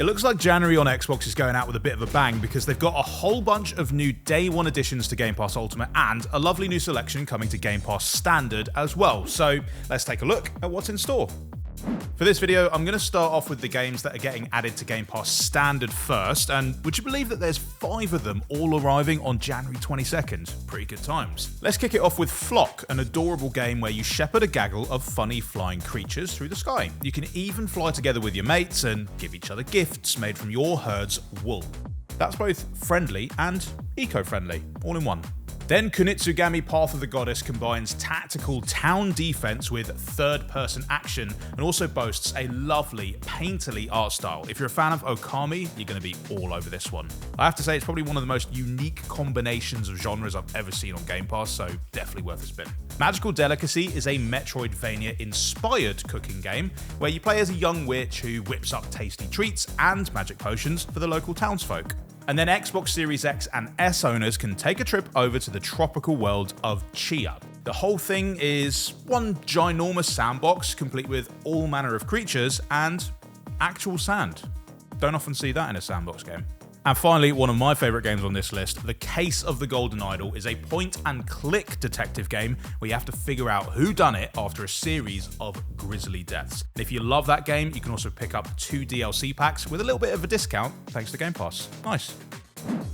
It looks like January on Xbox is going out with a bit of a bang because they've got a whole bunch of new Day 1 additions to Game Pass Ultimate and a lovely new selection coming to Game Pass Standard as well. So let's take a look at what's in store. For this video, I'm going to start off with the games that are getting added to Game Pass Standard first, and would you believe that there's 5 of them all arriving on January 22nd? Pretty good times. Let's kick it off with Flock, an adorable game where you shepherd a gaggle of funny flying creatures through the sky. You can even fly together with your mates and give each other gifts made from your herd's wool. That's both friendly and eco-friendly, all in one. Then Kunitsugami Path of the Goddess combines tactical town defense with third-person action and also boasts a lovely, painterly art style. If you're a fan of Okami, you're going to be all over this one. I have to say it's probably one of the most unique combinations of genres I've ever seen on Game Pass, so definitely worth a spin. Magical Delicacy is a Metroidvania-inspired cooking game where you play as a young witch who whips up tasty treats and magic potions for the local townsfolk. And then Xbox Series X and S owners can take a trip over to the tropical world of Chia. The whole thing is one ginormous sandbox complete with all manner of creatures and actual sand. Don't often see that in a sandbox game. And finally, one of my favourite games on this list, The Case of the Golden Idol, is a point-and-click detective game where you have to figure out who done it after a series of grisly deaths. And if you love that game, you can also pick up 2 DLC packs with a little bit of a discount thanks to Game Pass. Nice.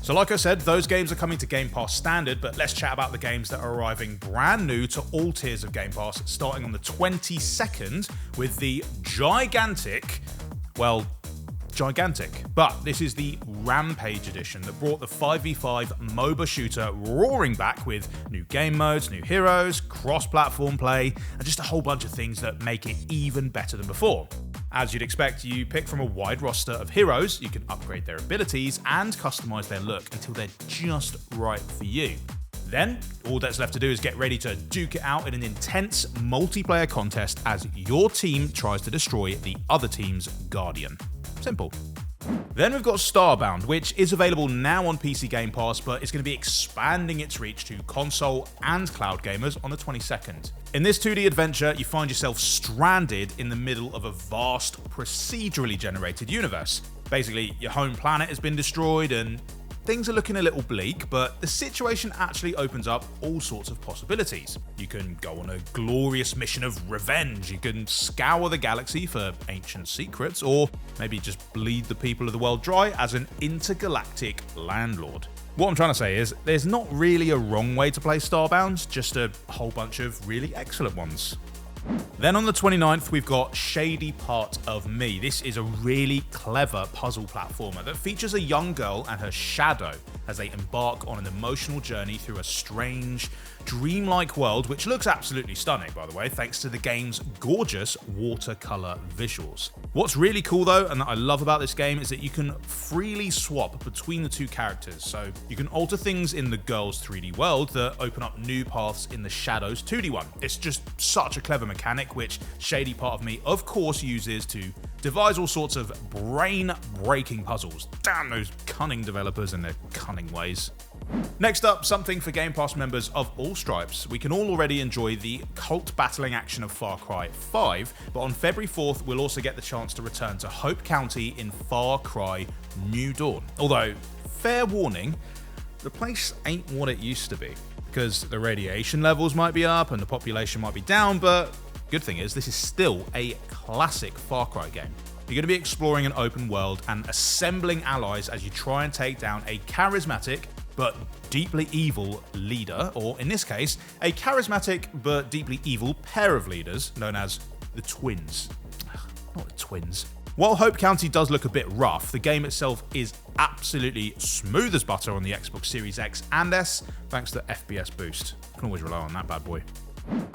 So like I said, those games are coming to Game Pass Standard, but let's chat about the games that are arriving brand new to all tiers of Game Pass, starting on the 22nd with the gigantic, but this is the Rampage edition that brought the 5v5 MOBA shooter roaring back with new game modes, new heroes, cross-platform play, and just a whole bunch of things that make it even better than before. As you'd expect, you pick from a wide roster of heroes, you can upgrade their abilities and customize their look until they're just right for you. Then, all that's left to do is get ready to duke it out in an intense multiplayer contest as your team tries to destroy the other team's Guardian. Simple. Then we've got Starbound, which is available now on PC Game Pass, but it's going to be expanding its reach to console and cloud gamers on the 22nd. In this 2D adventure, you find yourself stranded in the middle of a vast, procedurally generated universe. Basically, your home planet has been destroyed and things are looking a little bleak, but the situation actually opens up all sorts of possibilities. You can go on a glorious mission of revenge, you can scour the galaxy for ancient secrets, or maybe just bleed the people of the world dry as an intergalactic landlord. What I'm trying to say is, there's not really a wrong way to play Starbound, just a whole bunch of really excellent ones. Then on the 29th, we've got Shady Part of Me. This is a really clever puzzle platformer that features a young girl and her shadow as they embark on an emotional journey through a strange, dreamlike world, which looks absolutely stunning, by the way, thanks to the game's gorgeous watercolor visuals. What's really cool though, and that I love about this game, is that you can freely swap between the 2 characters. So you can alter things in the girl's 3D world that open up new paths in the shadow's 2D one. It's just such a clever mechanic, which Shady Part of Me, of course, uses to devise all sorts of brain-breaking puzzles. Damn those cunning developers and their cunning ways. Next up, something for Game Pass members of all stripes. We can all already enjoy the cult battling action of Far Cry 5, but on February 4th, we'll also get the chance to return to Hope County in Far Cry New Dawn. Although, fair warning, the place ain't what it used to be, because the radiation levels might be up and the population might be down, but good thing is this is still a classic Far Cry game. You're going to be exploring an open world and assembling allies as you try and take down a charismatic but deeply evil leader, or in this case, a charismatic but deeply evil pair of leaders known as the Twins. Not the Twins. While Hope County does look a bit rough, the game itself is absolutely smooth as butter on the Xbox Series X and S, thanks to FPS boost. You can always rely on that bad boy.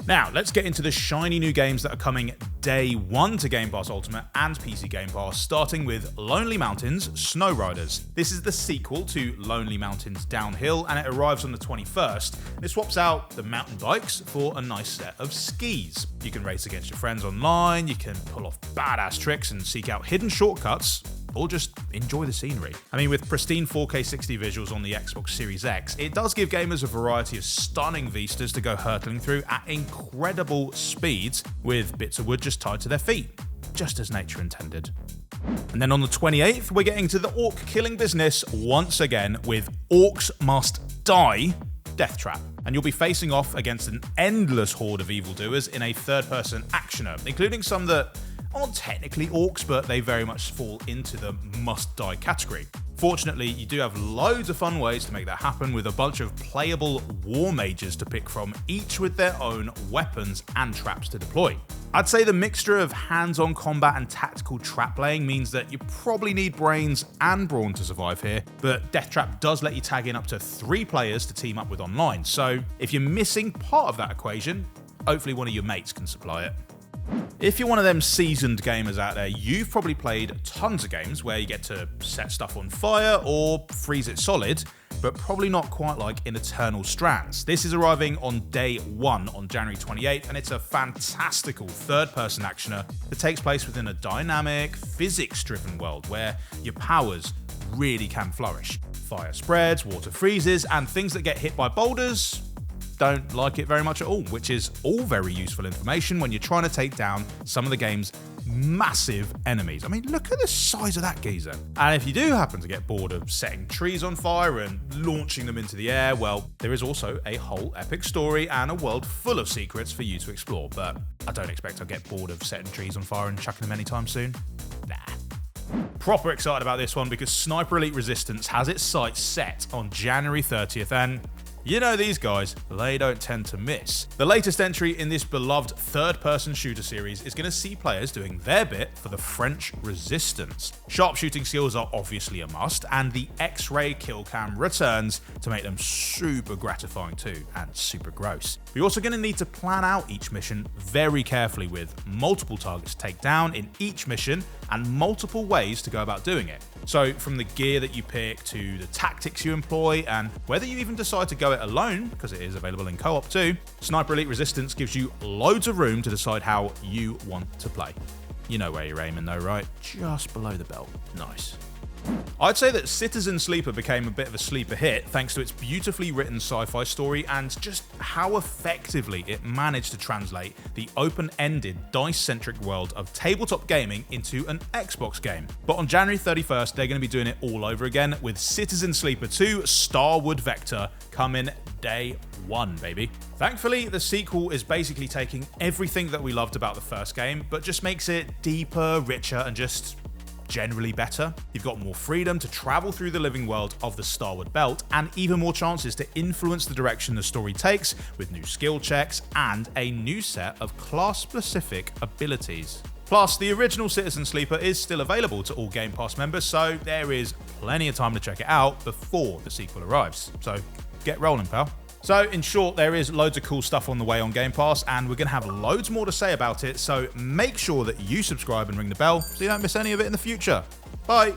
Now, let's get into the shiny new games that are coming day 1 to Game Pass Ultimate and PC Game Pass, starting with Lonely Mountains Snow Riders. This is the sequel to Lonely Mountains Downhill, and it arrives on the 21st. It swaps out the mountain bikes for a nice set of skis. You can race against your friends online, you can pull off badass tricks and seek out hidden shortcuts, or just enjoy the scenery. I mean, with pristine 4K 60 visuals on the Xbox Series X, it does give gamers a variety of stunning vistas to go hurtling through at incredible speeds, with bits of wood just tied to their feet, just as nature intended. And then on the 28th, we're getting to the orc killing business once again with Orcs Must Die Death Trap. And you'll be facing off against an endless horde of evildoers in a third-person actioner, including some that aren't technically orcs, but they very much fall into the must-die category. Fortunately, you do have loads of fun ways to make that happen with a bunch of playable war mages to pick from, each with their own weapons and traps to deploy. I'd say the mixture of hands-on combat and tactical trap laying means that you probably need brains and brawn to survive here, but Death Trap does let you tag in up to 3 players to team up with online, so if you're missing part of that equation, hopefully one of your mates can supply it. If you're one of them seasoned gamers out there, you've probably played tons of games where you get to set stuff on fire or freeze it solid, but probably not quite like in Eternal Strands. This is arriving on day 1 on January 28th, and it's a fantastical third-person actioner that takes place within a dynamic, physics-driven world where your powers really can flourish. Fire spreads, water freezes, and things that get hit by boulders don't like it very much at all, which is all very useful information when you're trying to take down some of the game's massive enemies. I mean, look at the size of that geezer. And if you do happen to get bored of setting trees on fire and launching them into the air, well, there is also a whole epic story and a world full of secrets for you to explore, but I don't expect I'll get bored of setting trees on fire and chucking them anytime soon. Nah. Proper excited about this one because Sniper Elite Resistance has its sights set on January 30th, and you know these guys, they don't tend to miss. The latest entry in this beloved third-person shooter series is going to see players doing their bit for the French resistance. Sharpshooting skills are obviously a must, and the X-ray kill cam returns to make them super gratifying too, and super gross. You're also going to need to plan out each mission very carefully with multiple targets to take down in each mission and multiple ways to go about doing it. So from the gear that you pick to the tactics you employ and whether you even decide to go it alone, because it is available in co-op too, Sniper Elite Resistance gives you loads of room to decide how you want to play. You know where you're aiming though, right? Just below the belt. Nice. I'd say that Citizen Sleeper became a bit of a sleeper hit thanks to its beautifully written sci-fi story and just how effectively it managed to translate the open-ended, dice-centric world of tabletop gaming into an Xbox game. But on January 31st, they're going to be doing it all over again with Citizen Sleeper 2 Starbound Vector coming day 1, baby. Thankfully, the sequel is basically taking everything that we loved about the first game, but just makes it deeper, richer, and just generally better. You've got more freedom to travel through the living world of the Starbound Belt and even more chances to influence the direction the story takes with new skill checks and a new set of class-specific abilities. Plus, the original Citizen Sleeper is still available to all Game Pass members, so there is plenty of time to check it out before the sequel arrives. So get rolling, pal. So in short, there is loads of cool stuff on the way on Game Pass, and we're going to have loads more to say about it, so make sure that you subscribe and ring the bell so you don't miss any of it in the future. Bye!